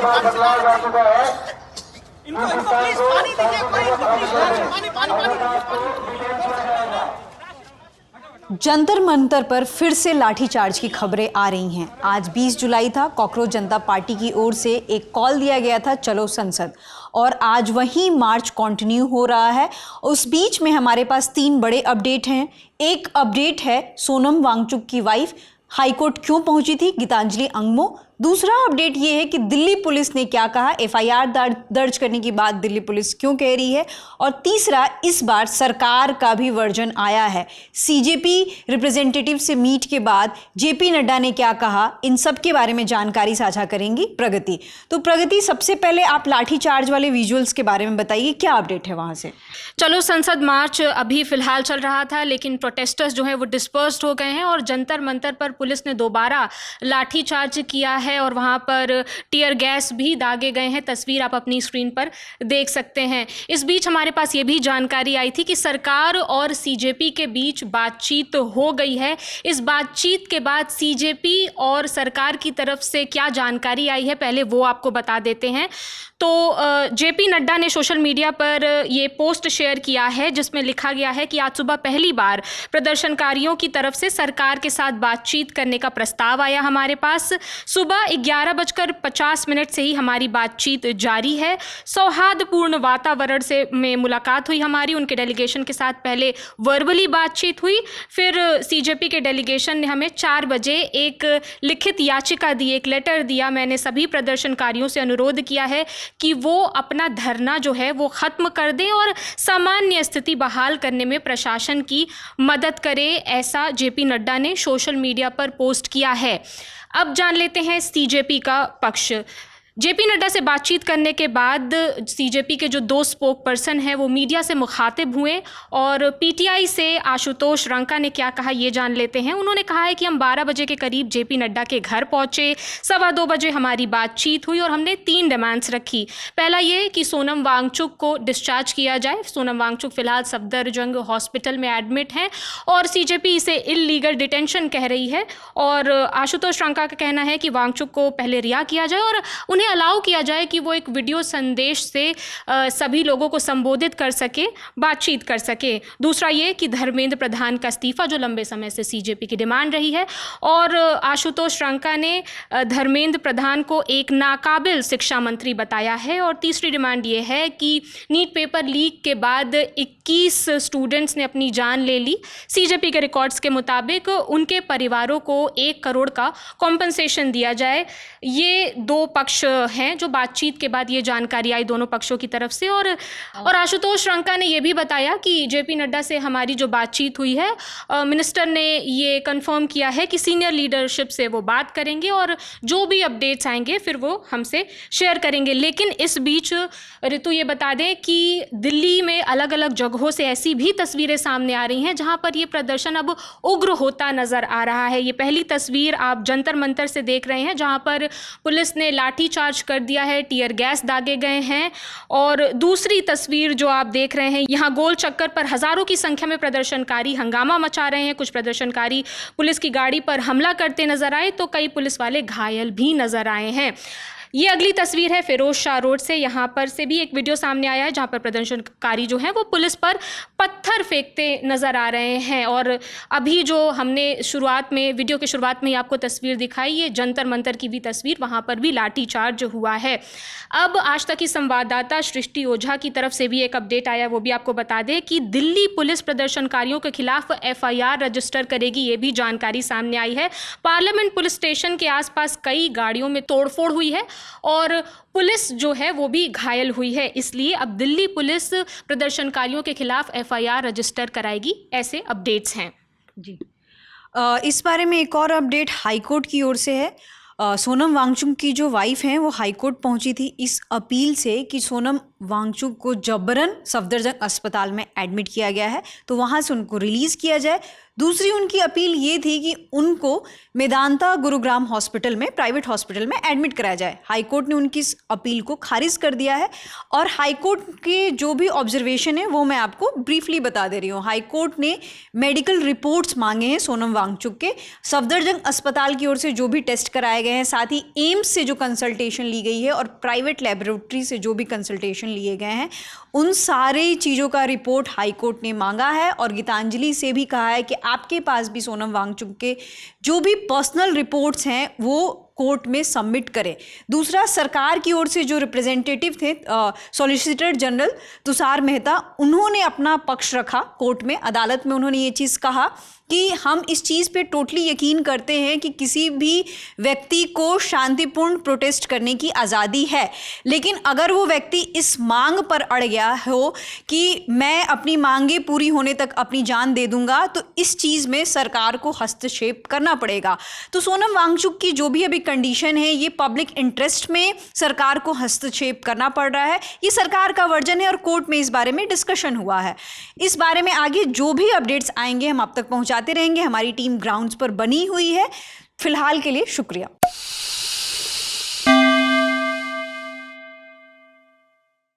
इनको प्लीज पानी दीजिए, कोई पानी पानी पानी। जंतर मंतर पर फिर से लाठीचार्ज की खबरें आ रही हैं। आज 20 जुलाई था, कॉकरोच जनता पार्टी की ओर से एक कॉल दिया गया था, चलो संसद, और आज वही मार्च कंटिन्यू हो रहा है। उस बीच में हमारे पास 3 बड़े अपडेट हैं। एक अपडेट है सोनम वांगचुक की वाइफ हाईकोर्ट क्यों पहुंची थी, गीतांजलि अंगमो। दूसरा अपडेट ये है कि दिल्ली पुलिस ने क्या कहा, एफआईआर दर्ज करने की बात दिल्ली पुलिस क्यों कह रही है। और तीसरा, इस बार सरकार का भी वर्जन आया है। सीजेपी रिप्रेजेंटेटिव से मीट के बाद जेपी नड्डा ने क्या कहा, इन सब के बारे में जानकारी साझा करेंगी प्रगति। तो प्रगति, सबसे पहले आप लाठीचार्ज वाले विजुअल्स के बारे में बताइए, क्या अपडेट है वहां से। चलो संसद मार्च अभी फिलहाल चल रहा था, लेकिन प्रोटेस्टर्स जो है वो डिस्पर्स्ड हो गए हैं और जंतर मंतर पर पुलिस ने दोबारा लाठीचार्ज किया है और वहां पर टीयर गैस भी दागे गए हैं। तस्वीर आप अपनी स्क्रीन पर देख सकते हैं। इस बीच हमारे पास ये भी जानकारी आई थी कि सरकार और सीजेपी के बीच बातचीत हो गई है। इस बातचीत के बाद सीजेपी और सरकार की तरफ से क्या जानकारी आई है, पहले वो आपको बता देते हैं। तो जेपी नड्डा ने सोशल मीडिया पर ये पोस्ट शेयर किया है जिसमें लिखा गया है कि आज सुबह पहली बार प्रदर्शनकारियों की तरफ से सरकार के साथ बातचीत करने का प्रस्ताव आया हमारे पास। सुबह 11:50 से ही हमारी बातचीत जारी है। सौहार्दपूर्ण वातावरण से में मुलाकात हुई हमारी, उनके डेलीगेशन के साथ पहले वर्बली बातचीत हुई, फिर सीजेपी के डेलीगेशन ने हमें 4 बजे एक लिखित याचिका दी, एक लेटर दिया। मैंने सभी प्रदर्शनकारियों से अनुरोध किया है कि वो अपना धरना जो है वो ख़त्म कर दें और सामान्य स्थिति बहाल करने में प्रशासन की मदद करें, ऐसा जेपी नड्डा ने सोशल मीडिया पर पोस्ट किया है। अब जान लेते हैं सीजेपी का पक्ष। जेपी नड्डा से बातचीत करने के बाद सीजेपी के जो 2 स्पोक पर्सन हैं वो मीडिया से मुखातिब हुए और पीटीआई से आशुतोष रंका ने क्या कहा ये जान लेते हैं। उन्होंने कहा है कि हम 12 बजे के करीब जेपी नड्डा के घर पहुंचे, 2:15 बजे हमारी बातचीत हुई और हमने 3 डिमांड्स रखी। पहला ये कि सोनम वांगचुक को डिस्चार्ज किया जाए। सोनम वांगचुक फिलहाल सफदरजंग हॉस्पिटल में एडमिट हैं और सीजेपी इसे इल्लीगल डिटेंशन कह रही है। और आशुतोष रंका का कहना है कि वांगचुक को पहले रिहा किया जाए और उन्हें अलाउ किया जाए कि वो एक वीडियो संदेश से सभी लोगों को संबोधित कर सके, बातचीत कर सके। दूसरा ये कि धर्मेंद्र प्रधान का इस्तीफा जो लंबे समय से सीजेपी की डिमांड रही है, और आशुतोष रंका ने धर्मेंद्र प्रधान को एक नाकाबिल शिक्षा मंत्री बताया है। और तीसरी डिमांड ये है कि नीट पेपर लीक के बाद 21 स्टूडेंट्स ने अपनी जान ले ली। सीजेपी के रिकॉर्ड्स के मुताबिक उनके परिवारों को 1 करोड़ का कॉम्पनसेशन दिया जाए। ये 2 पक्ष हैं जो बातचीत के बाद ये जानकारी आई दोनों पक्षों की तरफ से। और आशुतोष रंका ने ये भी बताया कि जेपी नड्डा से हमारी जो बातचीत हुई है, मिनिस्टर ने ये कंफर्म किया है कि सीनियर लीडरशिप से वो बात करेंगे और जो भी अपडेट्स आएंगे फिर वो हमसे शेयर करेंगे। लेकिन इस बीच ऋतु ये बता दें कि दिल्ली में अलग अलग जगहों से ऐसी भी तस्वीरें सामने आ रही हैं जहाँ पर ये प्रदर्शन अब उग्र होता नज़र आ रहा है। ये पहली तस्वीर आप जंतर मंतर से देख रहे हैं जहाँ पर पुलिस ने लाठीचार्ज कर दिया है, टीयर गैस दागे गए हैं। और दूसरी तस्वीर जो आप देख रहे हैं, यहाँ गोल चक्कर पर हजारों की संख्या में प्रदर्शनकारी हंगामा मचा रहे हैं। कुछ प्रदर्शनकारी पुलिस की गाड़ी पर हमला करते नजर आए तो कई पुलिस वाले घायल भी नजर आए हैं। ये अगली तस्वीर है फिरोज शाह रोड से। यहाँ पर से भी एक वीडियो सामने आया है जहाँ पर प्रदर्शनकारी जो हैं वो पुलिस पर पत्थर फेंकते नज़र आ रहे हैं। और अभी जो हमने शुरुआत में, वीडियो के शुरुआत में ही आपको तस्वीर दिखाई, ये जंतर मंतर की भी तस्वीर, वहाँ पर भी लाठीचार्ज हुआ है। अब आज तक की संवाददाता सृष्टि ओझा की तरफ से भी एक अपडेट आया, वो भी आपको बता दें कि दिल्ली पुलिस प्रदर्शनकारियों के खिलाफ एफआईआर रजिस्टर करेगी, ये भी जानकारी सामने आई है। पार्लियामेंट पुलिस स्टेशन के आसपास कई गाड़ियों में तोड़फोड़ हुई है और पुलिस जो है वो भी घायल हुई है। इसलिए अब दिल्ली पुलिस प्रदर्शनकारियों के खिलाफ एफआईआर रजिस्टर कराएगी, ऐसे अपडेट्स हैं जी। इस बारे में एक और अपडेट हाईकोर्ट की ओर से है। सोनम वांगचुक की जो वाइफ हैं वो हाईकोर्ट पहुंची थी इस अपील से कि सोनम वांगचुक को जबरन सफदरजंग अस्पताल में एडमिट किया गया है तो वहां से उनको रिलीज़ किया जाए। दूसरी उनकी अपील ये थी कि उनको मेदांता गुरुग्राम हॉस्पिटल में, प्राइवेट हॉस्पिटल में एडमिट कराया जाए। हाईकोर्ट ने उनकी इस अपील को खारिज कर दिया है और हाईकोर्ट के जो भी ऑब्जर्वेशन है वो मैं आपको ब्रीफली बता दे रही हूँ। हाईकोर्ट ने मेडिकल रिपोर्ट्स मांगे हैं सोनम वांगचुक के, सफदरजंग अस्पताल की ओर से जो भी टेस्ट कराए गए हैं, साथ ही एम्स से जो कंसल्टेशन ली गई है और प्राइवेट लेबोरेटरी से जो भी कंसल्टेशन लिए गए हैं, उन सारी चीज़ों का रिपोर्ट हाईकोर्ट ने मांगा है और गीतांजलि से भी कहा है कि आपके पास भी सोनम वांगचुक के जो भी पर्सनल रिपोर्ट्स हैं वो कोर्ट में सबमिट करें। दूसरा, सरकार की ओर से जो रिप्रेजेंटेटिव थे सॉलिसिटर जनरल तुषार मेहता, उन्होंने अपना पक्ष रखा कोर्ट में, अदालत में उन्होंने ये चीज़ कहा कि हम इस चीज़ पे टोटली यकीन करते हैं कि किसी भी व्यक्ति को शांतिपूर्ण प्रोटेस्ट करने की आज़ादी है, लेकिन अगर वो व्यक्ति इस मांग पर अड़ गया हो कि मैं अपनी मांगे पूरी होने तक अपनी जान दे दूंगा, तो इस चीज़ में सरकार को हस्तक्षेप करना पड़ेगा। तो सोनम वांगचुक की जो भी अभी कंडीशन है, ये पब्लिक इंटरेस्ट में सरकार को हस्तक्षेप करना पड़ रहा है, ये सरकार का वर्जन है और कोर्ट में इस बारे में डिस्कशन हुआ है। इस बारे में आगे जो भी अपडेट्स आएंगे हम आप तक पहुंचाते रहेंगे। हमारी टीम ग्राउंड्स पर बनी हुई है। फिलहाल के लिए शुक्रिया।